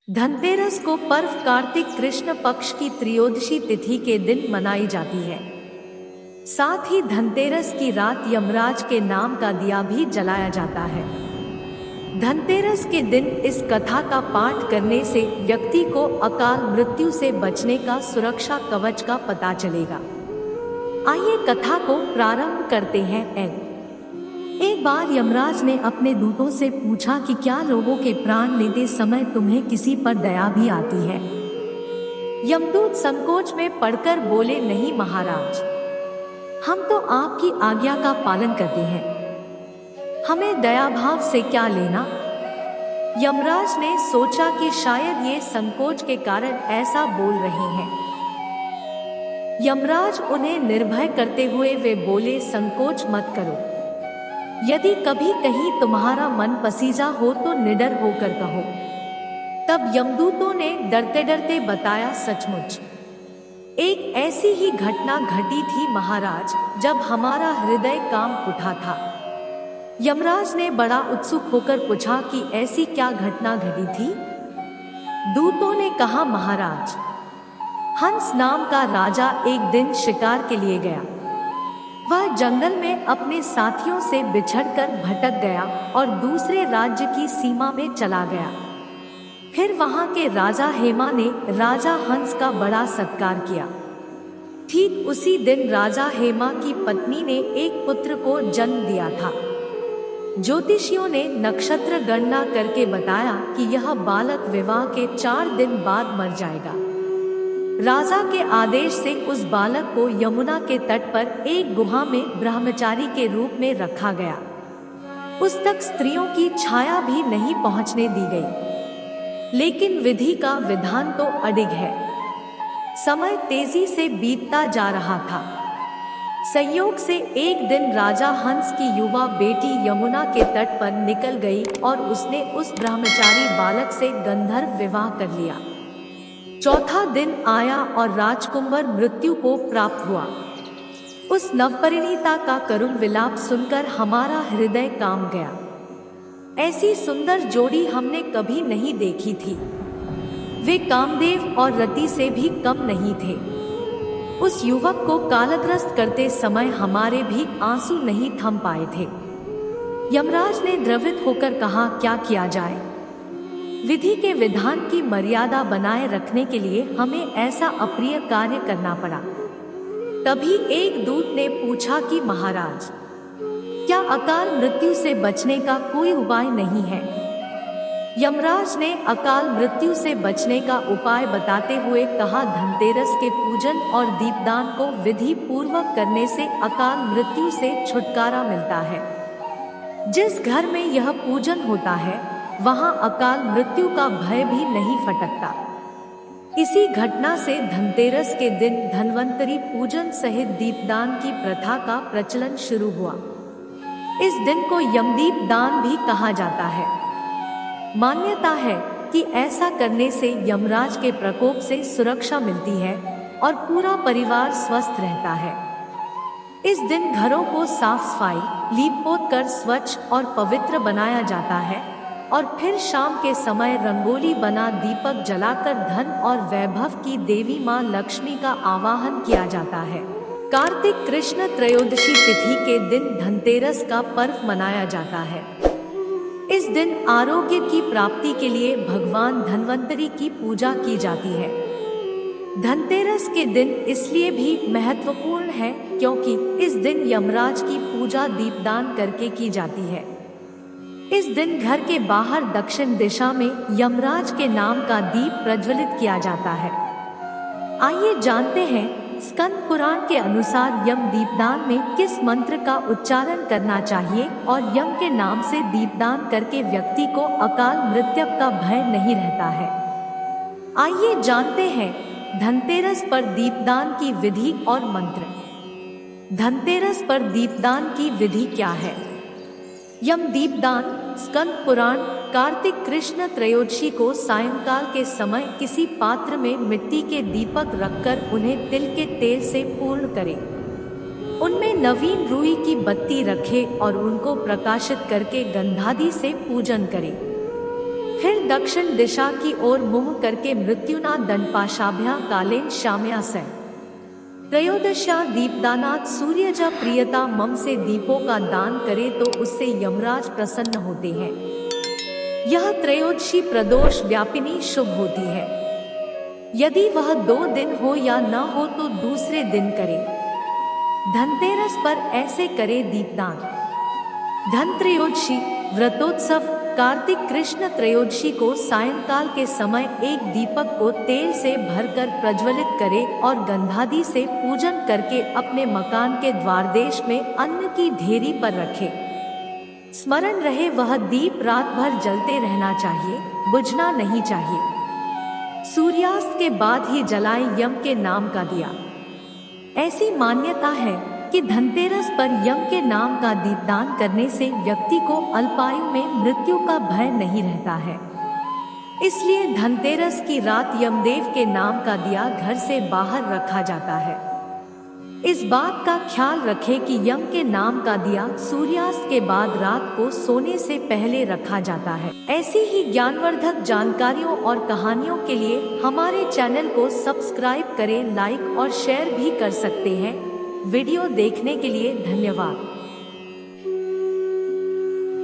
धनतेरस को पर्व कार्तिक कृष्ण पक्ष की त्रयोदशी तिथि के दिन मनाई जाती है। साथ ही धनतेरस की रात यमराज के नाम का दिया भी जलाया जाता है। धनतेरस के दिन इस कथा का पाठ करने से व्यक्ति को अकाल मृत्यु से बचने का सुरक्षा कवच का पता चलेगा। आइए कथा को प्रारंभ करते हैं। एक बार यमराज ने अपने दूतों से पूछा कि क्या लोगों के प्राण लेते समय तुम्हें किसी पर दया भी आती है? यमदूत संकोच में पड़कर बोले, नहीं महाराज, हम तो आपकी आज्ञा का पालन करते हैं, हमें दया भाव से क्या लेना। यमराज ने सोचा कि शायद ये संकोच के कारण ऐसा बोल रहे हैं। यमराज उन्हें निर्भय करते हुए वे बोले, संकोच मत करो, यदि कभी कहीं तुम्हारा मन पसीजा हो तो निडर होकर कहो। तब यमदूतों ने डरते डरते बताया, सचमुच एक ऐसी ही घटना घटी थी महाराज, जब हमारा हृदय कांप उठा था। यमराज ने बड़ा उत्सुक होकर पूछा कि ऐसी क्या घटना घटी थी? दूतों ने कहा, महाराज, हंस नाम का राजा एक दिन शिकार के लिए गया। वह जंगल में अपने साथियों से बिछड़कर भटक गया और दूसरे राज्य की सीमा में चला गया। फिर वहां के राजा हेमा ने राजा हंस का बड़ा सत्कार किया। ठीक उसी दिन राजा हेमा की पत्नी ने एक पुत्र को जन्म दिया था। ज्योतिषियों ने नक्षत्र गणना करके बताया कि यह बालक विवाह के 4 दिन बाद मर जाएगा। राजा के आदेश से उस बालक को यमुना के तट पर एक गुहा में ब्रह्मचारी के रूप में रखा गया। उस तक स्त्रियों की छाया भी नहीं पहुंचने दी गई। लेकिन विधि का विधान तो अडिग है। समय तेजी से बीतता जा रहा था। संयोग से एक दिन राजा हंस की युवा बेटी यमुना के तट पर निकल गई और उसने उस ब्रह्मचारी बालक से गंधर्व विवाह कर लिया। चौथा दिन आया और राजकुंवर मृत्यु को प्राप्त हुआ। उस नवपरिणीता का करुण विलाप सुनकर हमारा हृदय कांप गया। ऐसी सुंदर जोड़ी हमने कभी नहीं देखी थी। वे कामदेव और रति से भी कम नहीं थे। उस युवक को कालग्रस्त करते समय हमारे भी आंसू नहीं थम पाए थे। यमराज ने द्रवित होकर कहा, क्या किया जाए? विधि के विधान की मर्यादा बनाए रखने के लिए हमें ऐसा अप्रिय कार्य करना पड़ा। तभी एक दूत ने पूछा कि महाराज, क्या अकाल मृत्यु से बचने का कोई उपाय नहीं है? यमराज ने अकाल मृत्यु से बचने का उपाय बताते हुए कहा, धनतेरस के पूजन और दीपदान को विधि पूर्वक करने से अकाल मृत्यु से छुटकारा मिलता है। जिस घर में यह पूजन होता है वहां अकाल मृत्यु का भय भी नहीं फटकता। इसी घटना से धनतेरस के दिन धन्वंतरी पूजन सहित दीपदान की प्रथा का प्रचलन शुरू हुआ। इस दिन को यमदीप दान भी कहा जाता है। मान्यता है कि ऐसा करने से यमराज के प्रकोप से सुरक्षा मिलती है और पूरा परिवार स्वस्थ रहता है। इस दिन घरों को साफ सफाई, लीप पोत कर स्वच्छ और पवित्र बनाया जाता है और फिर शाम के समय रंगोली बना दीपक जलाकर धन और वैभव की देवी मां लक्ष्मी का आवाहन किया जाता है। कार्तिक कृष्ण त्रयोदशी तिथि के दिन धनतेरस का पर्व मनाया जाता है। इस दिन आरोग्य की प्राप्ति के लिए भगवान धन्वंतरी की पूजा की जाती है। धनतेरस के दिन इसलिए भी महत्वपूर्ण है क्योंकि इस दिन यमराज की पूजा दीपदान करके की जाती है। इस दिन घर के बाहर दक्षिण दिशा में यमराज के नाम का दीप प्रज्वलित किया जाता है। आइए जानते हैं स्कंद पुराण के अनुसार यम दीपदान में किस मंत्र का उच्चारण करना चाहिए और यम के नाम से दीपदान करके व्यक्ति को अकाल मृत्यु का भय नहीं रहता है। आइए जानते हैं धनतेरस पर दीपदान की विधि और मंत्र। धनतेरस पर दीपदान की विधि क्या है? यम दीपदान स्कंद पुराण कार्तिक कृष्ण त्रयोदशी को सायंकाल के समय किसी पात्र में मिट्टी के दीपक रखकर उन्हें तिल के तेल से पूर्ण करें। उनमें नवीन रुई की बत्ती रखें और उनको प्रकाशित करके गंधादि से पूजन करें। फिर दक्षिण दिशा की ओर मुंह करके मृत्युना दंडपाशाभ्या कालेन शाम्या से त्रयोदश्या दीपदानात् सूर्य जब प्रियता मम से दीपों का दान करे तो उससे यमराज प्रसन्न होते हैं। यह त्रयोदशी प्रदोष व्यापिनी शुभ होती है। यदि वह 2 दिन हो या न हो तो दूसरे दिन करे। धनतेरस पर ऐसे करे दीपदान। धनत्रयोदशी व्रतोत्सव कार्तिक कृष्ण त्रयोदशी को सायंकाल के समय एक दीपक को तेल से भरकर प्रज्वलित करे और गंधादि से पूजन करके अपने मकान के द्वारदेश में अन्न की ढेरी पर रखे। स्मरण रहे वह दीप रात भर जलते रहना चाहिए, बुझना नहीं चाहिए। सूर्यास्त के बाद ही जलाए यम के नाम का दिया। ऐसी मान्यता है कि धनतेरस पर यम के नाम का दीपदान करने से व्यक्ति को अल्पायु में मृत्यु का भय नहीं रहता है। इसलिए धनतेरस की रात यमदेव के नाम का दिया घर से बाहर रखा जाता है। इस बात का ख्याल रखें कि यम के नाम का दिया सूर्यास्त के बाद रात को सोने से पहले रखा जाता है। ऐसी ही ज्ञानवर्धक जानकारियों और कहानियों के लिए हमारे चैनल को सब्सक्राइब करें, लाइक और शेयर भी कर सकते हैं। वीडियो देखने के लिए धन्यवाद।